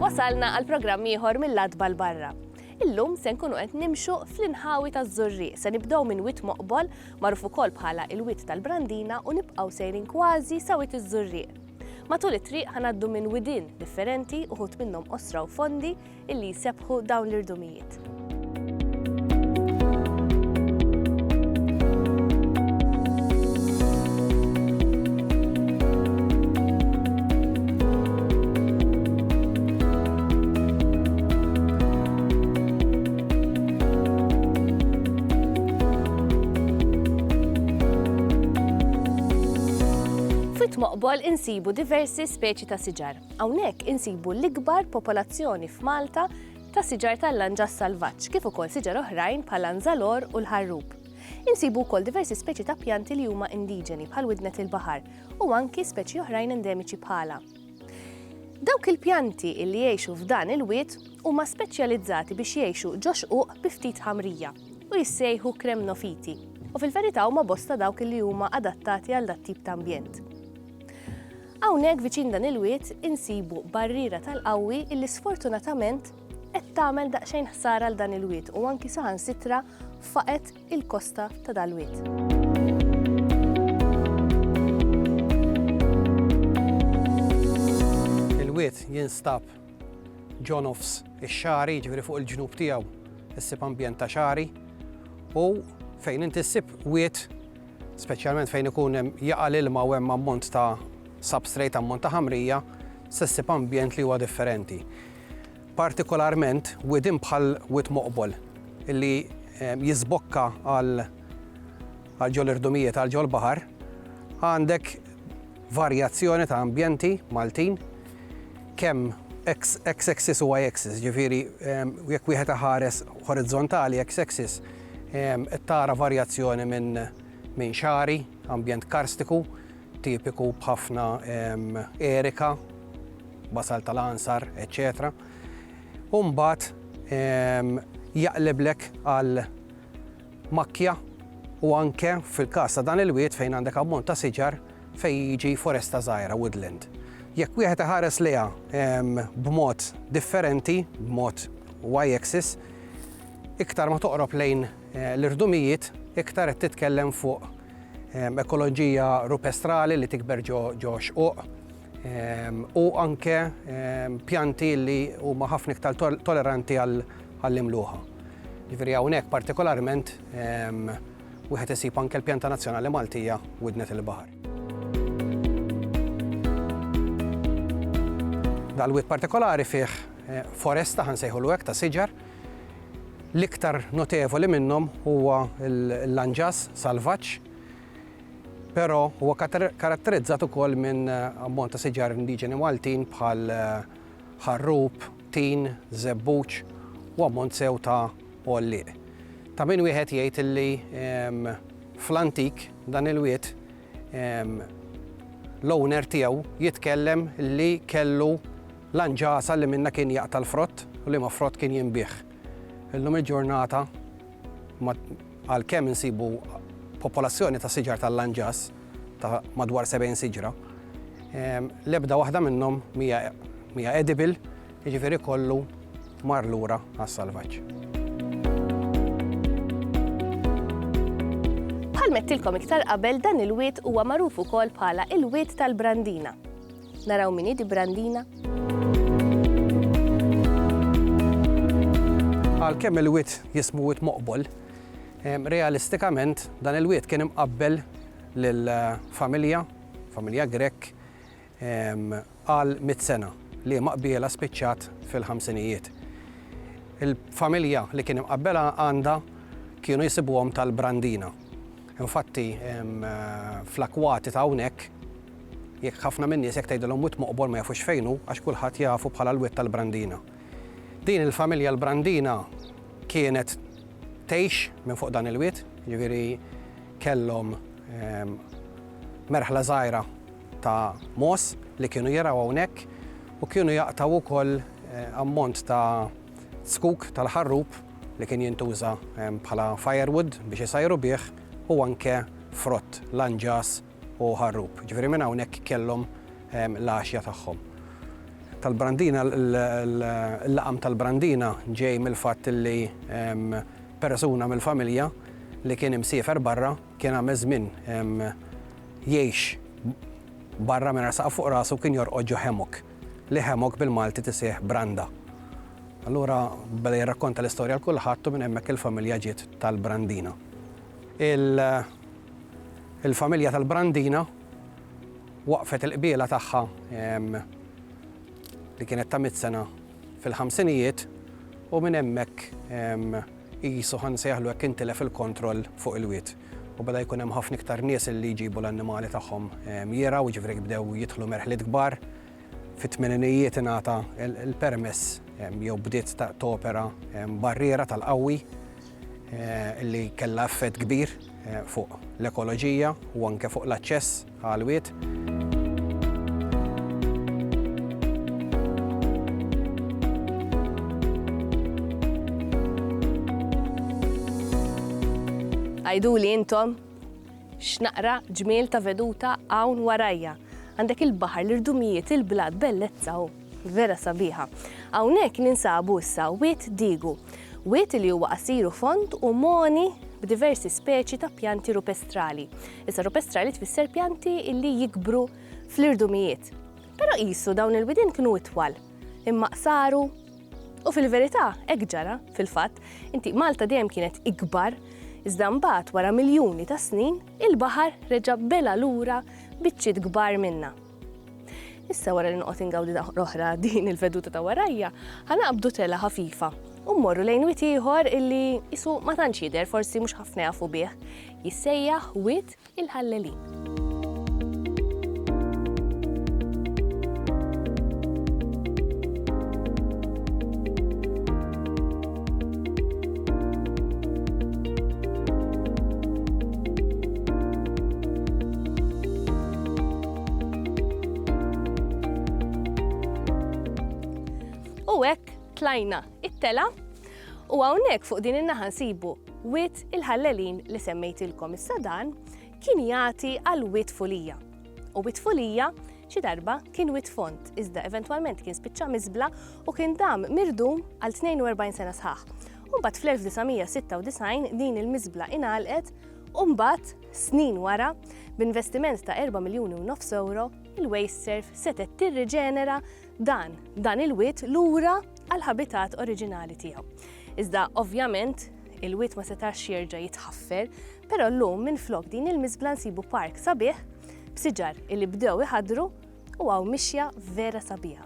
Wasalna għal programm ieħor mill-Ladba l-barra. Illum se nkunu qed nimxu fl-inħawi taż-Żurrieq. Se nibdew minn Wied Moqbol, magħruf ukoll bħala il-Wied tal-Brandina u nibqgħu sejrin kważi sa Wied iż-Żurrieq. Matul it-triq ħanaddu minn widien differenti uħud minnhom osra u fondi illi jsebħu dawn l-irdumijiet. Moqbol insibu diversi speċi ta' siġar. Hawnhekk insibu l-ikbar popolazzjoni f'Malta ta' siġar tal-lanġas salvaġġ, kif ukoll siġar oħrajn bħal anżalor u l-ħarrub. Insibu wkoll diversi speċi ta' pjanti li huma indiġeni bħal widnet il-baħar u anki speċi oħrajn endemiċi bħala. Dawk il-pjanti li jgħixu f'dan il-wied huma speċjalizzati biex jgħixu ġo xquq bi ftit ħamrija u jissejħu kremnofiti. U fil-verità huma bosta dawk li huma adattati għal dat tip ta' ambjent. Hawnhekk viċin dan il-wied insibu barriera tal-qawwi illi sfortunatament qed tagħmel daqsxejn ħsara għal dan il-wied u anki saħansitra faqet il-kosta ta' dal-wied. Il-wied jinstab ġo nofs ix-xari, ġifieri fuq il-ġnub tiegħu issib ambjent ta' xari u fejn inti ssib wied speċjalment fejn ikun hemm jaqa' l-ilma u hemm ammont ta' substrate ammont ta' ħamrija se ssib ambjent li huwa differenti. Partikolarment widien bħal Wied Moqbol illi jiżbokka għal ġol l-irdumijiet għal ġol l-baħar għandek varjazzjoni ta' ambjenti Maltin kemm x-axis u y-axis, ġifieri jekk wieħed iħares orizzontali x-axis tara varjazzjoni minn xari, ambjent karstiku, tipiku b'ħafna erika, basal tal-ansar, etc. U mbagħad jaqleblek għal makkja u anke fil-każ ta' dan il-wied fejn għandek ammont ta' siġar fejn jiġi foresta żgħira, woodland. Jekk wieħed iħares liha b'mod differenti, b'mod y-axis, iktar ma toqrob lejn l-irdumijiet, iktar qed titkellem fuq ekoloġija rupestrali li tikber ġo xquq u anke pjanti li huma ħafna iktar toleranti għall-imluħa. Ġifieri hawnhekk partikolarment wieħed isib anke l-pjanta nazzjonali Maltija widnet il-baħar. Dal-wied partikolari fih foresta ħansejħulu hekk ta' siġar. L-iktar notevoli minnhom huwa l-lanġas salvaġġ, però huwa karatterizzat ukoll minn ammont ta' siġar indiġeni Maltin bħal ħarrub, tin, żebbuċ u ammont sew ta' olliq. Ta' min wieħed jgħid illi fl-antik dan il-wied l-owner tiegħu jitkellem li kellu lanġasa li minna kien jaqta' l-frott u li ma frott kien jinbih. Illum il-ġurnata għalkemm insibu popolazzjoni ta' siġar tal-lanġas ta' madwar 70 siġra, l-ebda waħda minnhom mija edible, jiġifieri kollu mar lura għas-salvaġġ. Bħal mettilkom iktar qabel dan il-wied huwa magħruf ukoll bħala il-Wied tal-Brandina. Naraw min di Brandina? Għalkemm il-wied jismu Wied Moqbol, realistikament dan il-wied kien imqabbel lill-familja Grek għal 100 sena li maqbiela spiċċat fil-ħamsinijiet. Il-familja li kien imqabbela għandha kienu jisibuhom tal-Brandina. Infatti fl-akwati ta' hawnhekk jekk ħafna min nies jekk tgħidilhom Wied Moqbol ma jafux fejn hu għax kulħadd jafu bħala l-wied tal-Brandina. Din il-familja l-Brandina kienet tgħix minn fuq dan il-wied, jiġifieri kellhom merħla żgħira ta' mos li kienu jaraw hawnhekk u kienu jaqtaw ukoll ammont ta' skuk tal-ħarrub li kien jintuża bħala firewood biex isajru bih u anke frott, lanġas u ħarrub. Ġifieri minn hawnhekk kellhom l-għaxja tagħhom. tal-brandina, l-laqam tal-brandina ġej mill-fatt li persuna mill-familja li kien imsiefer barra kien għamel żmien jgħix barra minn saqaf fuq rasu kien jorqod ġo hemok. Li hemok bil-Malti tisih branda. Allura beda jirrakkonta l-istorja l-kulħadd u minn hemmhekk il-familja ġiet tal-Brandina. Il-familja tal-Brandina waqfet il-qbiela tagħha li kienet ta' 100 sena fil-ħamsinijiet u minn hemmhekk qisu ħansejħlu hekk intilef il-kontroll fuq il-wied. U beda jkun hemm ħafna iktar nies li jġibu l-annimali tagħhom jiraw, jiġifieri bdew jidħlu merħliet kbar. Fit-tmeninijiet ingħata il-permess jew bdiet topera barriera tal-qawwi li kellha effett kbir fuq l-ekoloġija u anke fuq l-aċċess għal-wied. Għajduli intom x'naqra ġmiel ta' veduta hawn warajja. Għandek il-baħar, l-irdumijiet, il-blad, bellezza u vera sabiħa. Hawnhekk ninsabu issa wied digu. Wied li huwa qasiru font u moni b'diversi speċi ta' pjanti rupestrali. Issa rupestrali tfisser pjanti li jikbru fl-irdumijiet. Però qisu dawn il-widien kienu itwal, imma qsaru u fil-verità hekk ġara fil-fatt inti Malta dejjem kienet ikbar. Iżda mbagħad wara miljuni ta' snin, il-baħar reġa' bela lura biċċiet kbar minna. Issa wara li noqgħod ingawdi oħra din il-veduta ta' warajja, ħanaqbdu tela ħafifa u mmorru lejn wied ieħor illi isu ma tantx jidher forsi mhux ħafna jafu bih. Jissejjaħ wied il-ħallelin. U hekk tlajna it-tela u hawnhekk fuq din in-naħa nsibu wied il-ħallelin li semmejtilkom. Issa dan kien jagħti għal wied fulija. U wied fulija xi darba kien wied font, iżda eventwalment kien spiċċa miżbla u kien dam mirdum għal 42 sena sħaħ. U mbagħad fl-1996 din il-miżbla ingħalqet u mbagħad snin wara b'investiment ta' 4.5 miljuni euro il-Wasteserv setet tirriġenera dan il-wied lura għal-habitat oriġinali tiegħu. Iżda ovvjament il-wied ma setax jerġa' jitħaffer, però llum minflok din il-miżbla nsibu park sabiħ b'siġar illi bdew iħaddru u hawn mixja vera sabiħa.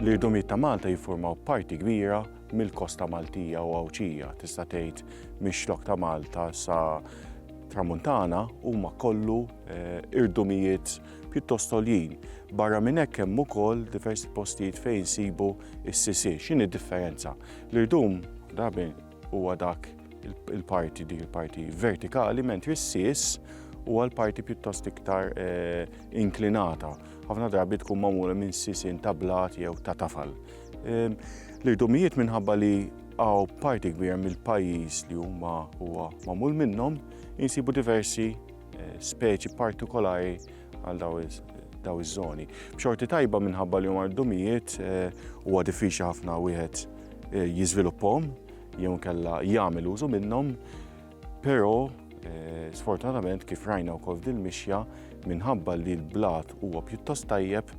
L-irdumijiet ta' Malta jiffurmaw parti kbira mill-kosta Maltija u Awċija. Tista' tgħid mix-xlokk ta' Malta sa Tramuntana huma kollu irdumijiet pjuttost għoljin. Barra minn hekk hemm ukoll diversi postijiet fejn insibu s-sisir. X'inhi d-differenza? L-irdum drabi huwa dak il-parti vertikali, mentri s-sis huwa l-parti pjuttost iktar inklinata. Ħafna drabi tkun magħmula minn sisin ta' blat jew ta' tafal. L-irdumijiet minħabba li għaw parti kbira mill-pajjiż li huwa magħmul minnhom insibu diversi speċi partikolari għal daw iż-żoni. B'xorti tajba minħabba li huma irdumijiet huwa diffiċli ħafna wieħed jiżviluppahom jew kellha jagħmel użu minnhom, però sfortunatament kif rajna wkoll f'dil-mixja minħabba li l-blat huwa pjuttost tajjeb,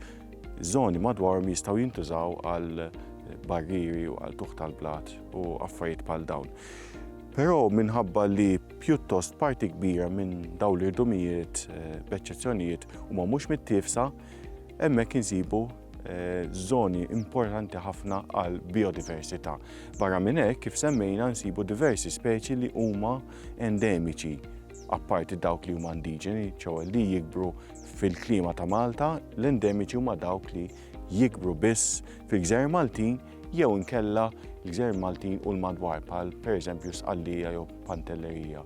żoni madwarhom jistgħu jintużaw għal barriri u għal tuħ tal-blat u affarijiet bħal dawn. Però minħabba li pjuttost parti kbira minn dawn l-irdumijiet b'eċċezzjonijiet huma mhux mit-tifsa, hemmhekk insibu żoni importanti ħafna għal biodiversità. Barra minn hekk kif semmejna nsibu diversi speċi li huma endemiċi apparti dawk li huma indiġeni, ċewa li jikbru fil-klima ta' Malta, l-endemiċi huma dawk li jikbru biss fil-Gżejjer Maltin jew inkella l-Gżejjer Maltin u l-madwar bħal pereżempju Sqallija jew Pantellerija.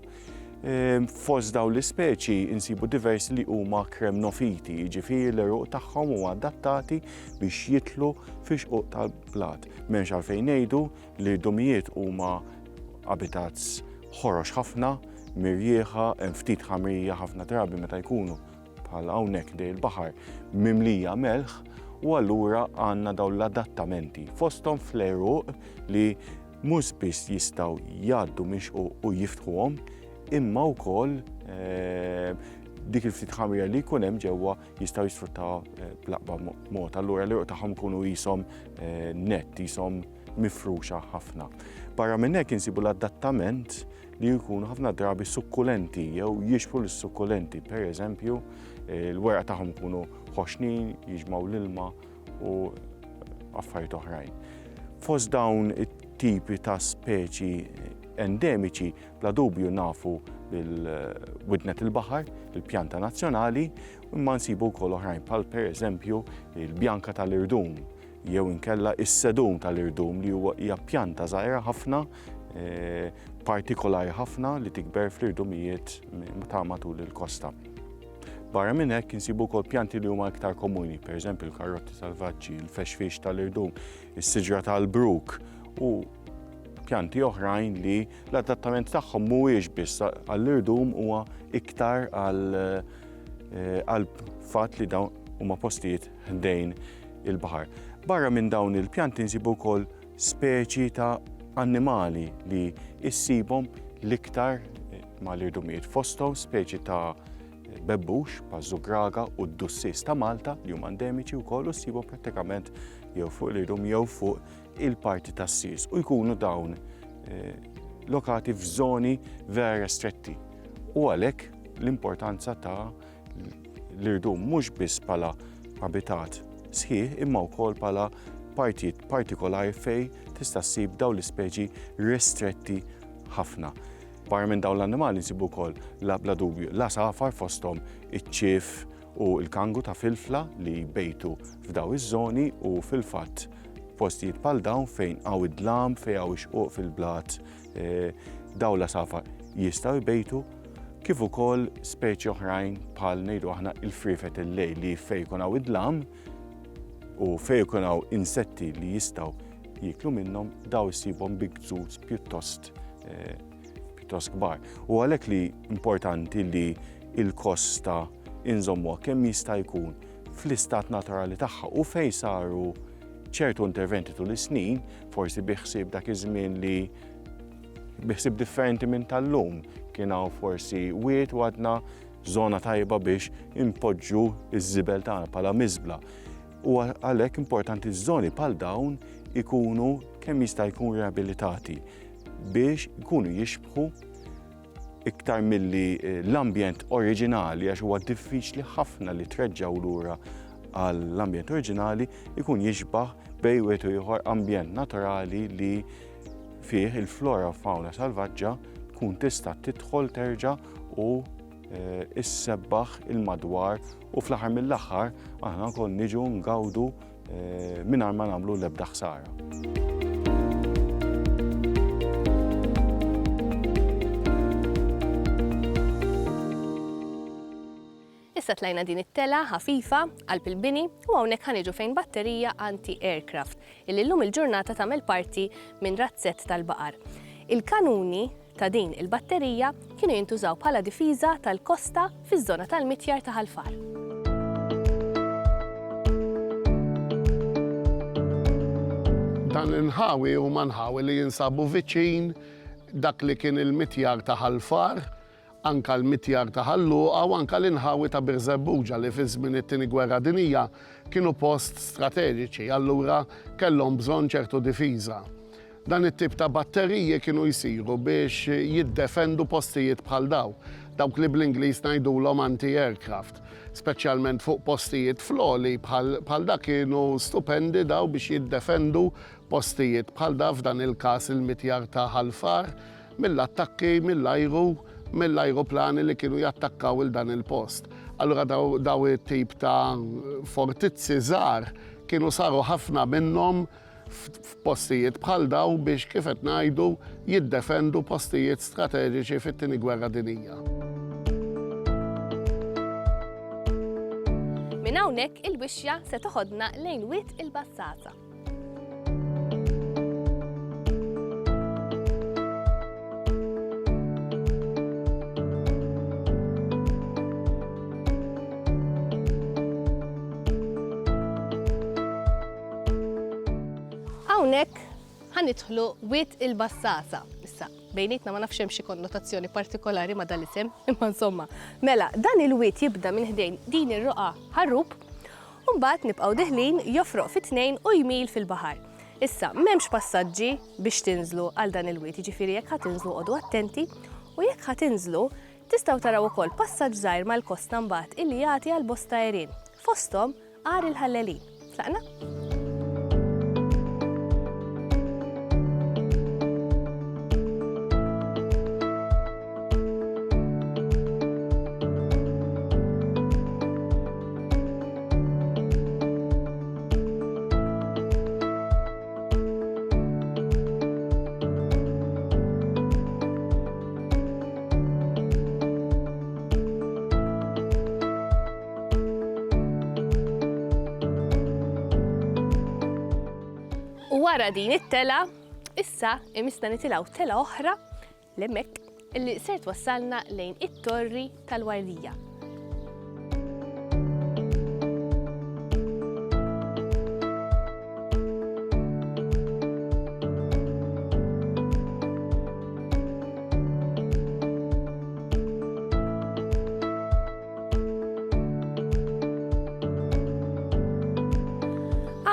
Fost dawn l-ispeċi insibu diversi li huma kremnofiti, jiġifieri l-eruq tagħhom huma adattati biex jitlu fix-xquq tal-blat. M'hemmx għalfejn ngħidu li l-irdumijiet huma habitats ħorox ħafna, mirjieħa, hemm ftit ħamrija ħafna drabi meta jkunu bħal hawnhekk dej il-baħar mimlija melħ u allura għandna dawn l-adattamenti fosthom fl-eruq li mhux biss jistgħu jgħaddu mix-xquq u jiftħuhom imma wkoll dik il-ftit ħamrija li jkun hemm ġewwa jistgħu jisfruttaw bl-aqwa mod. Allura l-eruq tagħhom ikunu qishom nett, qishom mifruxa ħafna. Barra minn hekk insibu l-adattament li jkunu ħafna drabi sukkulenti jew jixbħu lis-sukkulenti. Pereżempju, l-weraq tagħhom ikunu ħoxnin, jiġmgħu l-ilma u affarijiet oħrajn. Fost dawn it-tipi ta' speċi endemiċi bla dubju nafu bil-widnet il-baħar, il-pjanta nazzjonali, imma nsibu wkoll oħrajn bħal pereżempju il-bjanka tal-irdum jew inkella is-sedum tal-irdum li huwa hija pjanta żgħira ħafna, partikolari ħafna li tikber fl-irdumijiet ta' matul il-kosta. Barra minn hekk insibu wkoll pjanti li huma iktar komuni, pereżempju il-karotti salvaġġi, il-fexfix tal-irdum, is-siġra tal-bruk u pjanti oħrajn li l-adattament tagħhom mhuwiex biss għall-irdum huwa iktar għal fatt li dawn huma postijiet ħdejn il-baħar. Barra minn dawn il-pjanti insibu wkoll speċi ta' annimali li issibhom l-iktar mal-irdumijiet fosthom speċi ta' bebbux, paż-żugraga u d-dussis ta' Malta li huma endemiċi wkoll u ssibhom prattikament jew fuq l-irdum jew fuq il-parti tas-sis u jkunu dawn lokati f'żoni vera restretti. U għalhekk l-importanza ta' l-irdum mhux biss bħala habitat sħiħ imma wkoll bħala partijiet partikolari fejn tista' ssib dawn l-ispeċi ristretti ħafna. Barra minn dawn l-annimali nsibu wkoll bla dubju l-għasafar fosthom iċ-ċief u l-kangu ta' filfla li jbejtu f'daw iż-żoni u fil-fatt postijiet bħal dawn fejn hawn id-dlam, fejn hawn ix-xquq fil-blat, dawn l-għasafar jistgħu jbejtu kif ukoll speċi oħrajn bħal ngħidu aħna il-frifet il-lejl li fejn jkun hawn id-dlam u fejn ikun hawn insetti li jistgħu jieklu minnhom dawn issibhom bi gżuz pjuttost kbar. U għalhekk li importanti li l-kosta inżommuha kemm jista' jkun fl-istat naturali tagħha u fejn saru ċertu interventi tul is-snin, forsi biħsieb dak iż-żmien li biħsieb differenti minn tal-lum. Kien hawn forsi wied u għadna żona tajba biex impoġġu iż-żibel tagħna bħala miżbla. U għalhekk importanti ż-żoni bħal dawn ikunu kemm jista' jkun riabilitati biex ikunu jixbħu iktar milli l-ambjent oriġinali għax huwa diffiċli ħafna li treġġaw lura għall-ambjent oriġinali ikun jixbaħ bejn wieħed u ieħor ambjent naturali li fih il-flora u fauna salvaġġa tkun tista' tidħol terġa' u issebbaħ il-madwar u fl-aħħar mill-aħħar aħna wkoll niġu ngawdu mingħajr ma nagħmlu l-ebda ħsara. Issa tlajna din it-tela ħafifa qalb il-bini u hawnhekk ħaniġu fejn batterija anti-aircraft illi llum il-ġurnata tagħmel parti minn razzett tal-baqar. Il-kanuni ta' din il-batterija kienu jintużaw bħala difiża tal-kosta fiż-żona tal-mitjar ta' Ħalfar. Dan il-ħawi huma nħawi li jinsabu viċin dak li kien il-mitjar ta' Ħalfar, anka l-mitjar ta' Ħalluqa u anka l-inħawi ta' Birzebbuġa li fi żmien it-tieni gwerra dinjija kienu post strateġiċi, allura kellhom bżonn ċertu difiża. Dan it-tip ta' batteriji kienu jsiru biex jiddefendu postijiet bħal dawk li bl-Ingliż ngħidulhom anti-aircraft, speċjalment fuq postijiet floli bħal dak kienu stupendi daw biex jiddefendu postijiet bħal f'dan il-każ il-mitjar ta' Ħalfar mill-attakki mill-ajru mill-ajruplani li kienu jattakkaw il dan il-post. Allura daw it-tip ta' fortizzi żgħar kienu saru ħafna minnhom f'postijiet bħal daw biex kif qed ngħidu jiddefendu postijiet strateġiċi fit-tieni gwerra dinjija. Minn hawnhekk il-wixja se toħodna lejn wied il-Bassasa. Hawnhekk ħanidħlu wied il-Bassasa. Issa, bejnietna ma nafx hemm xi konnotazzjoni partikolari ma' dal-isem, imma insomma. Mela, dan il-wied jibda minn ħdejn din ir-roqa ħarrub, u mbagħad nibqgħu deħlin jofroq fit-tnejn u jmil fil-baħar. Issa, m'hemmx passaġġi biex tinżlu għal dan il-wied, jiġifieri jekk ħatinżlu qogħdu attenti, u jekk ħatinżlu tistgħu taraw ukoll passaġġ żgħir mal-kosta mbagħad illi jagħti għal bosta għerien. Fosthom għar il-ħallelin. Tlaqna? Wara din it-tela, issa imista nitilgħu tela oħra l-hemmhekk illi ser twassalna lejn it-torri tal-Wardija.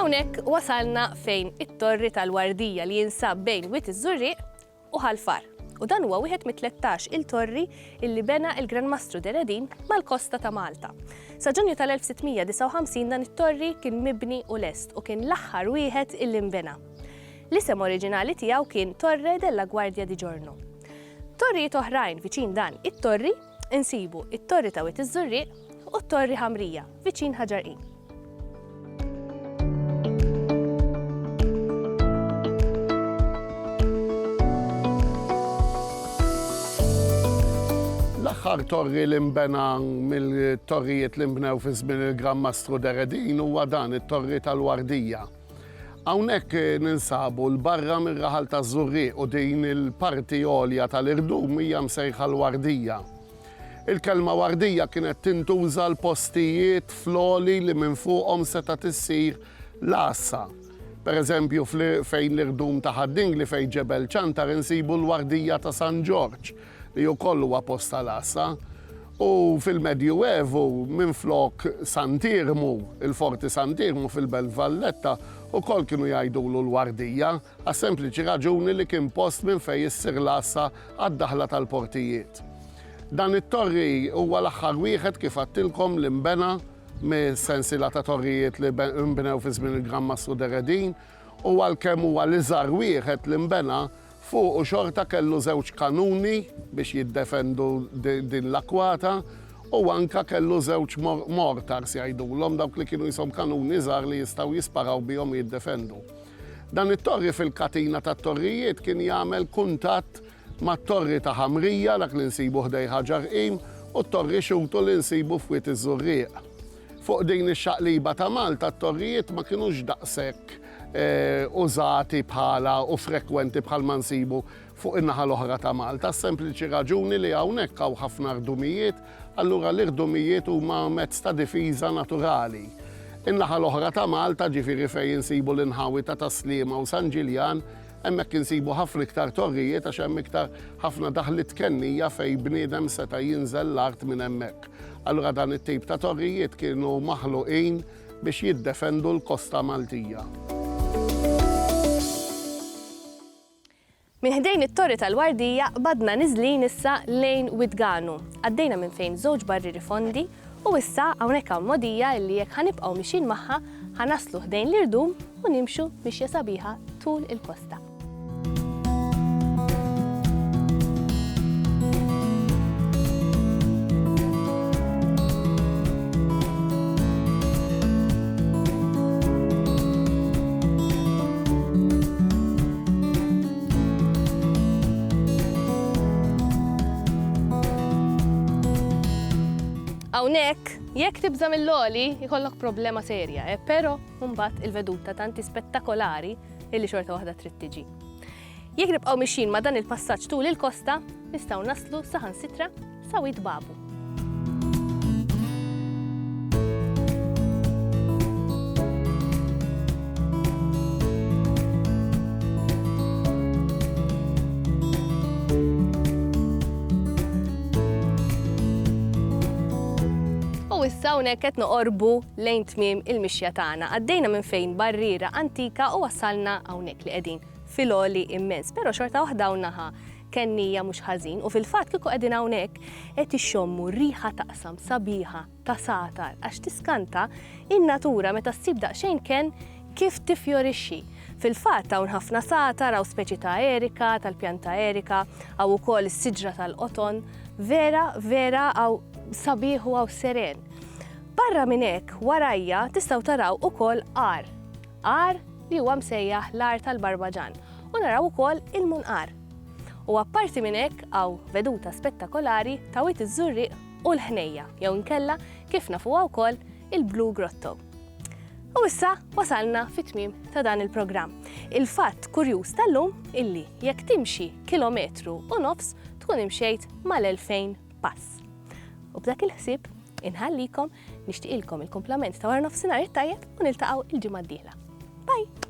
Hawnhekk wasalna fejn it-torri tal-Wardija li jinsab bejn wied iż-Żurrieq u Ħalfar. U dan huwa wieħed mit-13 il-torri illi bena il-Gran Mastru Deredin mal-kosta ta' Malta. Sa Ġunju tal-1659 dan it-torri kien mibni u lest u kien l-aħħar wieħed illi nbena. L-isem oriġinali tiegħu kien Torre della Guardia di Giorno. Torrijiet oħrajn viċin dan it-torri insibu it-torri ta' wied iż-Żurrieq u t-torri Ħamrija viċin Ħaġarqin. L-aħħar torri li nbena mill-torrijiet li nbnew fi żmien il-Gran Mastru Deredin huwa dan it-torri tal-Wardija. Hawnhekk ninsabu l-barra mir-raħal taż-Żurrieq u din il-parti għolja tal-irdum hija msejħa l-Wardija. Il-kelma Wardija kienet tintuża l-postijiet floli li minn fuqhom seta' tissir l-assa. Pereżempju fejn l-irdum ta' Ħaddingli fejn Ġebel Ċantar insibu l-Wardija ta' San Ġorġ li wkoll huwa post tal-assa. U fil-Medjuevu minflok Santirmu, il-Forti Santirmu fil-Belt Valletta, ukoll kienu jgħidulu l-Wardija għas sempliċi raġuni li kien post minn fejn issir l-assa għad-daħla tal-portijiet. Dan it-torri huwa l-aħħar wieħed kif għattilkom li nbena mis-sensiela ta' torrijiet li nbnew fi żmien il-Gran Mastru Deredin u għalkemm huwa l-iżgħar wieħed li nbena fuq u xorta kellu żewġ kanuni biex jiddefendu din l-akwata u anka kellu żewġ mortars jgħidulhom dawk li kienu jisom kanuni żgħar li jistgħu jisparaw bihom jiddefendu. Dan it-torri fil-katina tat-torrijiet kien jagħmel kuntatt mat-torri ta' Ħamrija dak li nsibu ħdej Ħaġarqin u t-torri Xutu li nsibu f'wied iż-Żurrieq. Fuq din ix-xaqliba ta' Malta t-torrijiet ma kinux daqshekk użati bħala u frekwenti bħal ma nsibu fuq in-naħa l-oħra ta' Malta. Sempliċi raġuni li hawnhekk hawn ħafna rdumijiet, allura l-irdumijiet huma mezz ta' difiża naturali. In-naħa l-oħra ta' Malta ġifieri fejn insibu l-inħawi ta' Sliema u San Ġiljan, hemmhekk insibu ħafna iktar torrijiet għax hemm iktar ħafna daħlit kennija fejn bniedem seta' jinżel l-art minn hemmhekk. Allura dan it-tip ta' torrijiet kienu maħluqin biex jiddefendu l-kosta Maltija. Min ħdejn it-torri tal-Wardija badna niżlin issa lejn Widganu. Għaddejna minn fejn żewġ barrieri fondi u issa hawnhekk hawn mogħdija li jekk ħanibqgħu mixin magħha ħanaslu ħdejn l-irdum u nimxu mixja sabiħa tul il-kosta. Hawnhekk jekk tibża mill-loli jkollok problema serja, però mbagħad il-veduta tanti spettakolari illi xorta waħda trid tiġi. Jekk nibqgħu mixjin ma' dan il-passaġġ tul il-kosta, nistgħu naslu saħansitra sa Wied Babu. Issa hawnhekk qed noqorbu lejn tmiem il-mixja tagħna. Għaddejna minn fejn barriera antika u wassalna hawnhekk li qegħdin fil-għoli immens, però xorta waħda hawnnaħa kennija mhux ħażin u fil-fatt kieku qegħdin hawnhekk qed ixxommu riħa taqsam sabiħa ta' satar għax tiskanta in-natura meta ssib daqsxejn kien kif tifjorixxi. Fil-fatt hawn ħafna satar hawn speċi ta' erika, tal-pjanta erika, hawn ukoll is-siġra tal-qoton, vera hawn sabiħu hawn seren. Barra minn hekk, warajja tistgħu taraw ukoll ar li huwa msejjaħ l-ar tal-Barbaġan u naraw ukoll il-Munqar. U apparti minn hekk hawn veduta spettakolari ta' Wied iż-Żurriq u l-Ħnejja, jew inkella kif nafuha wkoll il-Blue Grotto. U issa wasalna fit-tmiem ta' dan il-programm. Il-fatt kurjuż tal-lum illi jekk timxi 1.5 kilometru tkun imxejt mal-2000 pass. U b'dak il-ħsieb inħallikom nixtieqilkom il-kumplament ta' wara nofsinhar it-tajjeb u niltaqgħu il-ġimgħa d-dieħla. Bye!